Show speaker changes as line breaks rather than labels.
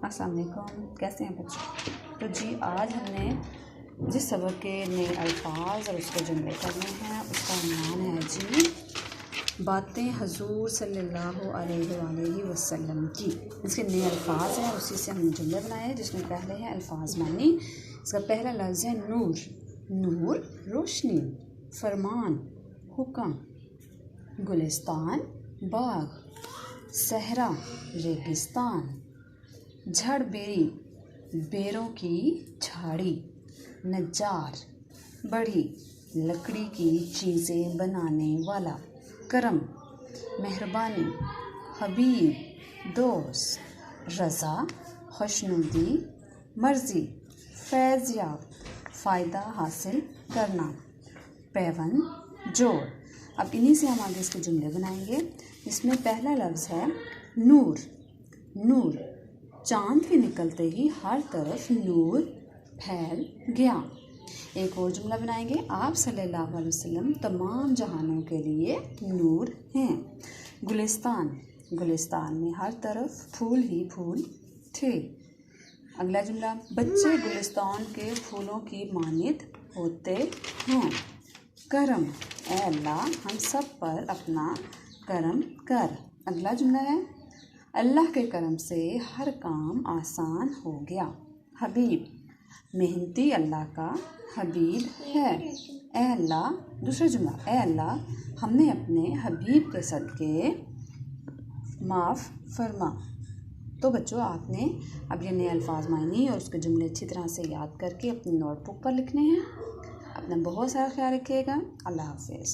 अस्सलाम वालेकुम, कैसे हैं बच्चे। तो जी आज हमने जिस सबक के नए अल्फाज और उसके जुमले करने हैं उसका नाम है जी बातें हुज़ूर सल्लल्लाहु अलैहि वसल्लम की। इसके नए अल्फाज हैं, उसी से हमने जुमले बनाए हैं जिसमें पहले हैं अल्फाज मानी। इसका पहला लफ्ज़ है नूर। नूर रोशनी, फरमान हुक्म, गुलिस्तान बाग, सहरा रेगिस्तान, झड़बेरी बेरों की झाड़ी, नज्जार बड़ी लकड़ी की चीज़ें बनाने वाला, करम मेहरबानी, हबीब दोस्त, रज़ा खुशनुदी, मर्ज़ी फैज़याब फ़ायदा हासिल करना, पैवंद जोड़। अब इन्हीं से हम आगे इसके जुमले बनाएंगे। इसमें पहला लफ्ज़ है नूर। नूर चाँद के निकलते ही हर तरफ नूर फैल गया। एक और जुमला बनाएंगे। आप सल्लल्लाहु अलैहि वसल्लम तमाम जहानों के लिए नूर हैं। गुलिस्तान गुलिस्तान में हर तरफ फूल ही फूल थे। अगला जुमला, बच्चे गुलिस्तान के फूलों की मानित होते हैं। करम ए अल्लाह हम सब पर अपना करम कर। अगला जुमला है अल्लाह के करम से हर काम आसान हो गया। हबीब मेहनती अल्लाह का हबीब है। ए अल्लाह दूसरा जुमला, ए अल्लाह हमने अपने हबीब के सदके माफ़ फरमा। तो बच्चों आपने अब ये नए अल्फाज मायने और उसके जुमले अच्छी तरह से याद करके अपनी नोटबुक पर लिखने हैं। अपना बहुत सारा ख्याल रखिएगा। अल्लाह हाफ़िज़।